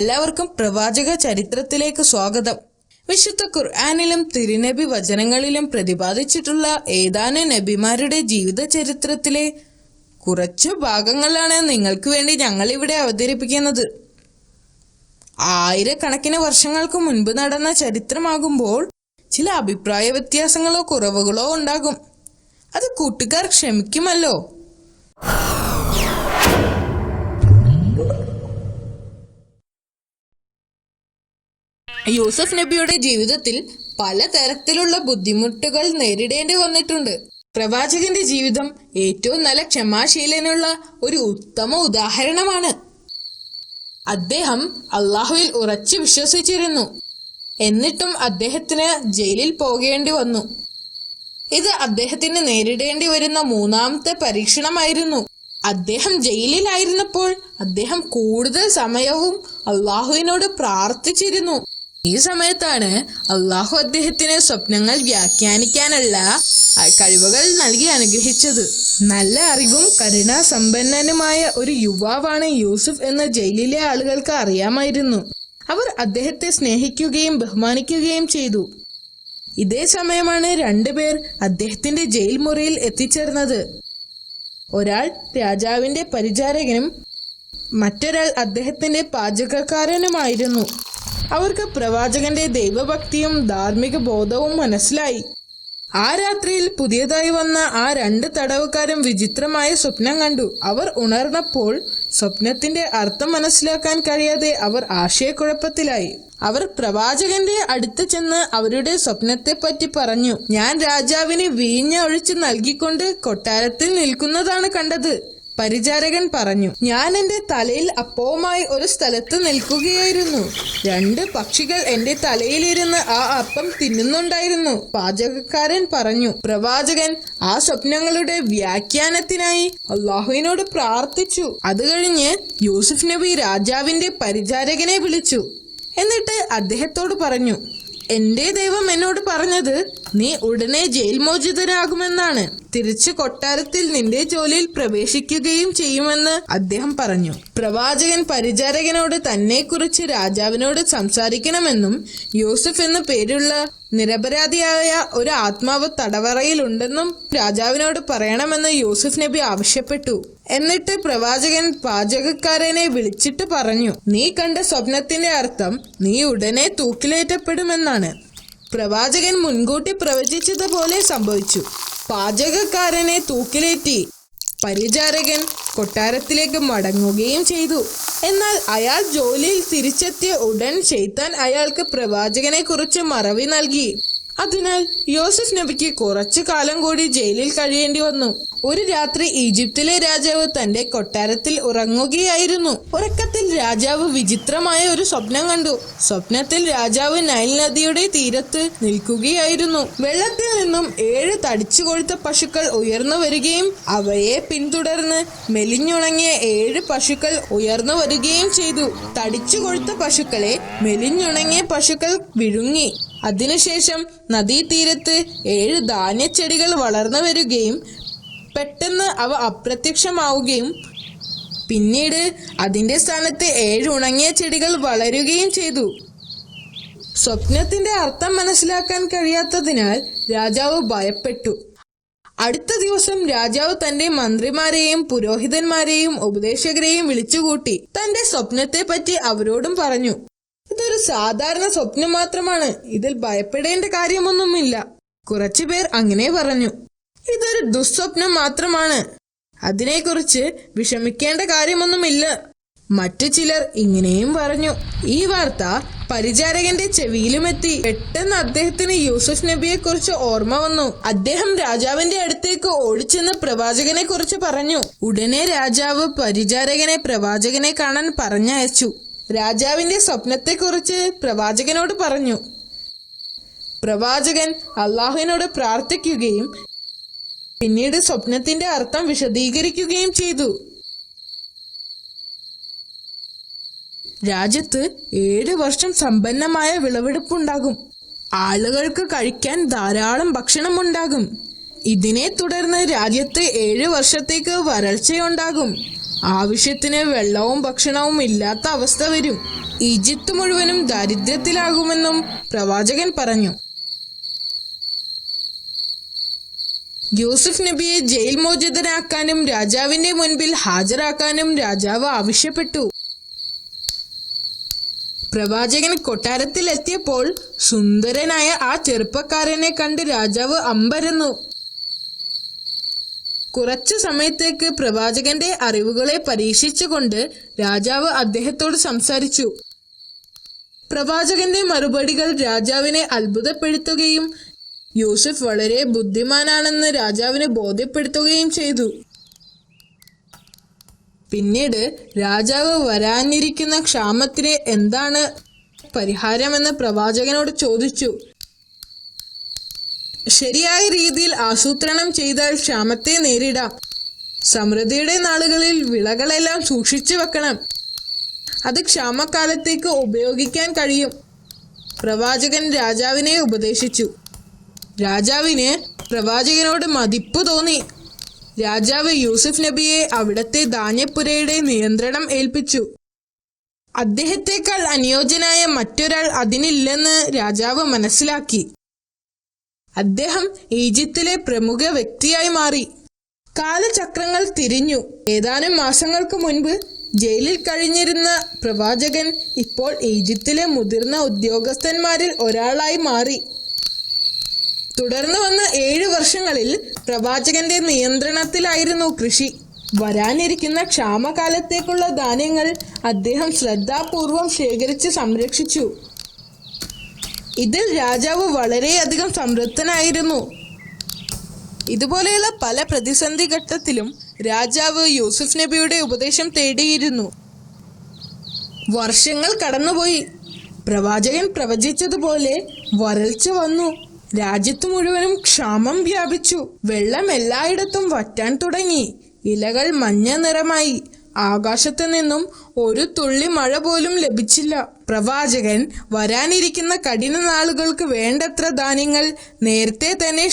എല്ലാവർക്കും പ്രവാചക ചരിത്രത്തിലേക്ക് സ്വാഗതം. വിശുദ്ധ ഖുർആനിലും തിരുനബി വചനങ്ങളിലും പ്രതിപാദിച്ചിട്ടുള്ള ഏതാനും നബിമാരുടെ ജീവിത ചരിത്രത്തിലെ കുറച്ചു ഭാഗങ്ങളാണ് നിങ്ങൾക്ക് വേണ്ടി ഞങ്ങൾ ഇവിടെ അവതരിപ്പിക്കുന്നത്. ആയിരക്കണക്കിന് വർഷങ്ങൾക്ക് മുൻപ് നടന്ന ചരിത്രമാകുമ്പോൾ ചില അഭിപ്രായ വ്യത്യാസങ്ങളോ കുറവുകളോ ഉണ്ടാകും. അത് കൂട്ടുകാർ ക്ഷമിക്കുമല്ലോ. യൂസഫ് നബിയുടെ ജീവിതത്തിൽ പലതരത്തിലുള്ള ബുദ്ധിമുട്ടുകൾ നേരിടേണ്ടി വന്നിട്ടുണ്ട്. പ്രവാചകന്റെ ജീവിതം ഏറ്റവും നല്ല ക്ഷമാശീലനുള്ള ഒരു ഉത്തമ ഉദാഹരണമാണ്. അദ്ദേഹം അള്ളാഹുവിൽ ഉറച്ചു വിശ്വസിച്ചിരുന്നു. എന്നിട്ടും അദ്ദേഹത്തിന് ജയിലിൽ പോകേണ്ടി വന്നു. ഇത് അദ്ദേഹത്തിന് നേരിടേണ്ടി വരുന്ന മൂന്നാമത്തെ പരീക്ഷണമായിരുന്നു. അദ്ദേഹം ജയിലിലായിരുന്നപ്പോൾ അദ്ദേഹം കൂടുതൽ സമയവും അള്ളാഹുവിനോട് പ്രാർത്ഥിച്ചിരുന്നു. ഈ സമയത്താണ് അള്ളാഹു അദ്ദേഹത്തിന് സ്വപ്നങ്ങൾ വ്യാഖ്യാനിക്കാനുള്ള കഴിവുകൾ നൽകി അനുഗ്രഹിച്ചത്. നല്ല അറിവും കരുണാസമ്പന്നനുമായ ഒരു യുവാവാണ് യൂസുഫ് എന്ന് ജയിലിലെ ആളുകൾക്ക് അറിയാമായിരുന്നു. അവർ അദ്ദേഹത്തെ സ്നേഹിക്കുകയും ബഹുമാനിക്കുകയും ചെയ്തു. ഇതേ സമയമാണ് രണ്ടുപേർ അദ്ദേഹത്തിന്റെ ജയിൽ മുറിയിൽ എത്തിച്ചേർന്നത്. ഒരാൾ രാജാവിന്റെ പരിചാരകനും മറ്റൊരാൾ അദ്ദേഹത്തിന്റെ പാചകക്കാരനുമായിരുന്നു. അവർക്ക് പ്രവാചകന്റെ ദൈവഭക്തിയും ധാർമ്മിക ബോധവും മനസ്സിലായി. ആ രാത്രിയിൽ പുതിയതായി വന്ന ആ രണ്ട് തടവുകാരും വിചിത്രമായ സ്വപ്നം കണ്ടു. അവർ ഉണർന്നപ്പോൾ സ്വപ്നത്തിന്റെ അർത്ഥം മനസ്സിലാക്കാൻ കഴിയാതെ അവർ ആശയക്കുഴപ്പത്തിലായി. അവർ പ്രവാചകന്റെ അടുത്ത് ചെന്ന് അവരുടെ സ്വപ്നത്തെപ്പറ്റി പറഞ്ഞു. ഞാൻ രാജാവിന് വീഞ്ഞ ഒഴിച്ച് നൽകിക്കൊണ്ട് കൊട്ടാരത്തിൽ നിൽക്കുന്നതാണ് കണ്ടത്. പരിചാരകൻ പറഞ്ഞു. ഞാൻ എന്റെ തലയിൽ അപ്പവുമായി ഒരു സ്ഥലത്ത് നിൽക്കുകയായിരുന്നു. രണ്ട് പക്ഷികൾ എന്റെ തലയിലിരുന്ന് ആ അപ്പം തിന്നുന്നുണ്ടായിരുന്നു. പാചകക്കാരൻ പറഞ്ഞു. പ്രവാചകൻ ആ സ്വപ്നങ്ങളുടെ വ്യാഖ്യാനത്തിനായി അള്ളാഹുവിനോട് പ്രാർത്ഥിച്ചു. അത് കഴിഞ്ഞ് യൂസുഫ് നബി രാജാവിന്റെ പരിചാരകനെ വിളിച്ചു. എന്നിട്ട് അദ്ദേഹത്തോട് പറഞ്ഞു, എന്റെ ദൈവം എന്നോട് പറഞ്ഞത് നീ ഉടനെ ജയിൽ മോചിതനാകുമെന്നാണ്. തിരിച്ചു കൊട്ടാരത്തിൽ നിന്റെ ജോലിയിൽ പ്രവേശിക്കുകയും ചെയ്യുമെന്ന് അദ്ദേഹം പറഞ്ഞു. പ്രവാചകൻ പരിചാരകനോട് തന്നെക്കുറിച്ച് രാജാവിനോട് സംസാരിക്കണമെന്നും യൂസുഫ് എന്നു പേരുള്ള നിരപരാധിയായ ഒരു ആത്മാവ് തടവറയിലുണ്ടെന്നും രാജാവിനോട് പറയണമെന്ന് യൂസുഫ് നബി ആവശ്യപ്പെട്ടു. എന്നിട്ട് പ്രവാചകൻ പാചകക്കാരനെ വിളിച്ചിട്ട് പറഞ്ഞു, നീ കണ്ട സ്വപ്നത്തിന്റെ അർത്ഥം നീ ഉടനെ തൂക്കിലേറ്റപ്പെടുമെന്നാണ്. പ്രവാചകൻ മുൻകൂട്ടി പ്രവചിച്ചതുപോലെ സംഭവിച്ചു. പാചകക്കാരനെ തൂക്കിലേറ്റി. പരിചാരകൻ കൊട്ടാരത്തിലേക്ക് മടങ്ങുകയും ചെയ്തു. എന്നാൽ അയാൾ ജോലിയിൽ തിരിച്ചെത്തിയ ഉടൻ ശൈത്താൻ അയാൾക്ക് പ്രവാചകനെ കുറിച്ച് മറവി നൽകി. അതിനാൽ യൂസുഫ് നബിക്ക് കുറച്ചു കാലം കൂടി ജയിലിൽ കഴിയേണ്ടി വന്നു. ഒരു രാത്രി ഈജിപ്തിലെ രാജാവ് തന്റെ കൊട്ടാരത്തിൽ ഉറങ്ങുകയായിരുന്നു. ഉറക്കത്തിൽ രാജാവ് വിചിത്രമായ ഒരു സ്വപ്നം കണ്ടു. സ്വപ്നത്തിൽ രാജാവ് നൈൽ നദിയുടെ തീരത്ത് നിൽക്കുകയായിരുന്നു. വെള്ളത്തിൽ നിന്നും 7 തടിച്ചു കൊഴുത്ത പശുക്കൾ ഉയർന്നു വരികയും അവയെ പിന്തുടർന്ന് മെലിഞ്ഞുണങ്ങിയ 7 പശുക്കൾ ഉയർന്നു വരികയും ചെയ്തു. തടിച്ചു കൊഴുത്ത പശുക്കളെ മെലിഞ്ഞുണങ്ങിയ പശുക്കൾ വിഴുങ്ങി. അതിനുശേഷം നദീതീരത്ത് 7 ധാന്യച്ചെടികൾ വളർന്നു വരികയും പെട്ടെന്ന് അവ അപ്രത്യക്ഷമാവുകയും പിന്നീട് അതിന്റെ സ്ഥാനത്ത് 7 ഉണങ്ങിയ ചെടികൾ വളരുകയും ചെയ്തു. സ്വപ്നത്തിന്റെ അർത്ഥം മനസ്സിലാക്കാൻ കഴിയാത്തതിനാൽ രാജാവ് ഭയപ്പെട്ടു. അടുത്ത ദിവസം രാജാവ് തന്റെ മന്ത്രിമാരെയും പുരോഹിതന്മാരെയും ഉപദേശകരെയും വിളിച്ചുകൂട്ടി തന്റെ സ്വപ്നത്തെ പറ്റി അവരോടും പറഞ്ഞു. ഇതൊരു സാധാരണ സ്വപ്നം മാത്രമാണ്. ഇതിൽ ഭയപ്പെടേണ്ട കാര്യമൊന്നുമില്ല. കുറച്ചുപേർ അങ്ങനെ പറഞ്ഞു. ഇതൊരു ദുസ്വപ്നം മാത്രമാണ്. അതിനെക്കുറിച്ച് വിഷമിക്കേണ്ട കാര്യമൊന്നുമില്ല. മറ്റു ചിലർ ഇങ്ങനെയും പറഞ്ഞു. ഈ വാർത്ത പരിചാരകന്റെ ചെവിയിലുമെത്തി. പെട്ടെന്ന് അദ്ദേഹത്തിന് യൂസുഫ് നബിയെ കുറിച്ച് ഓർമ്മ വന്നു. അദ്ദേഹം രാജാവിന്റെ അടുത്തേക്ക് ഓടിച്ചെന്ന് പ്രവാചകനെ കുറിച്ച് പറഞ്ഞു. ഉടനെ രാജാവ് പരിചാരകനെ പ്രവാചകനെ കാണാൻ പറഞ്ഞയച്ചു. രാജാവിന്റെ സ്വപ്നത്തെക്കുറിച്ച് പ്രവാചകനോട് പറഞ്ഞു. പ്രവാചകൻ അള്ളാഹുവിനോട് പ്രാർത്ഥിക്കുകയും പിന്നീട് സ്വപ്നത്തിന്റെ അർത്ഥം വിശദീകരിക്കുകയും ചെയ്തു. രാജ്യത്ത് 7 വർഷം സമ്പന്നമായ വിളവെടുപ്പുണ്ടാകും. ആളുകൾക്ക് കഴിക്കാൻ ധാരാളം ഭക്ഷണം ഉണ്ടാകും. ഇതിനെ തുടർന്ന് രാജ്യത്ത് 7 വർഷത്തേക്ക് വരൾച്ചയുണ്ടാകും. ആവശ്യത്തിന് വെള്ളവും ഭക്ഷണവും ഇല്ലാത്ത അവസ്ഥ വരും. ഈജിപ്ത് മുഴുവനും ദാരിദ്ര്യത്തിലാകുമെന്നും പ്രവാചകൻ പറഞ്ഞു. യൂസുഫ് നബിയെ ജയിൽ മോചിതനാക്കാനും രാജാവിന്റെ മുൻപിൽ ഹാജരാക്കാനും രാജാവ് ആവശ്യപ്പെട്ടു. പ്രവാചകൻ കൊട്ടാരത്തിൽ എത്തിയപ്പോൾ സുന്ദരനായ ആ ചെറുപ്പക്കാരനെ കണ്ട് രാജാവ് അമ്പരന്നു. കുറച്ചു സമയത്തേക്ക് പ്രവാചകന്റെ അറിവുകളെ പരീക്ഷിച്ചുകൊണ്ട് രാജാവ് അദ്ദേഹത്തോട് സംസാരിച്ചു. പ്രവാചകന്റെ മറുപടികൾ രാജാവിനെ അത്ഭുതപ്പെടുത്തുകയും യൂസുഫ് വളരെ ബുദ്ധിമാനാണെന്ന് രാജാവിനെ ബോധ്യപ്പെടുത്തുകയും ചെയ്തു. പിന്നീട് രാജാവ് വരാനിരിക്കുന്ന ക്ഷാമത്തിന് എന്താണ് പരിഹാരമെന്ന് പ്രവാചകനോട് ചോദിച്ചു. ശരിയായ രീതിയിൽ ആസൂത്രണം ചെയ്താൽ ക്ഷാമത്തെ നേരിടാം. സമൃദ്ധിയുടെ നാളുകളിൽ വിളകളെല്ലാം സൂക്ഷിച്ചു വെക്കണം. അത് ക്ഷാമകാലത്തേക്ക് ഉപയോഗിക്കാൻ കഴിയും. പ്രവാചകൻ രാജാവിനെ ഉപദേശിച്ചു. രാജാവിന് പ്രവാചകനോട് മതിപ്പ് തോന്നി. രാജാവ് യൂസുഫ് നബിയെ അവിടത്തെ ധാന്യപ്പുരയുടെ നിയന്ത്രണം ഏൽപ്പിച്ചു. അദ്ദേഹത്തെക്കാൾ അനുയോജ്യനായ മറ്റൊരാൾ അതിനില്ലെന്ന് രാജാവ് മനസ്സിലാക്കി. അദ്ദേഹം ഈജിപ്തിലെ പ്രമുഖ വ്യക്തിയായി മാറി. കാലചക്രങ്ങൾ തിരിഞ്ഞു. ഏതാനും മാസങ്ങൾക്ക് മുൻപ് ജയിലിൽ കഴിഞ്ഞിരുന്ന പ്രവാചകൻ ഇപ്പോൾ ഈജിപ്തിലെ മുതിർന്ന ഉദ്യോഗസ്ഥന്മാരിൽ ഒരാളായി മാറി. തുടർന്ന് വന്ന 7 വർഷങ്ങളിൽ പ്രവാചകന്റെ നിയന്ത്രണത്തിലായിരുന്നു കൃഷി. വരാനിരിക്കുന്ന ക്ഷാമകാലത്തേക്കുള്ള ധാന്യങ്ങൾ അദ്ദേഹം ശ്രദ്ധാപൂർവം ശേഖരിച്ച് സംരക്ഷിച്ചു. ഇതിൽ രാജാവ് വളരെയധികം സംതൃപ്തനായിരുന്നു. ഇതുപോലെയുള്ള പല പ്രതിസന്ധി ഘട്ടത്തിലും രാജാവ് യൂസുഫ് നബിയുടെ ഉപദേശം തേടിയിരുന്നു. വർഷങ്ങൾ കടന്നുപോയി. പ്രവാചകൻ പ്രവചിച്ചതുപോലെ വരൾച്ച വന്നു. രാജ്യത്തു മുഴുവനും ക്ഷാമം വ്യാപിച്ചു. വെള്ളം എല്ലായിടത്തും വറ്റാൻ തുടങ്ങി. ഇലകൾ മഞ്ഞ നിറമായി. ആകാശത്തു നിന്നും ഒരു തുള്ളി മഴ പോലും ലഭിച്ചില്ല. പ്രവാചകൻ വരാനിരിക്കുന്ന കഠിന നാളുകൾക്ക് വേണ്ടത്ര ധാന്യങ്ങൾ നേരത്തെ തന്നെ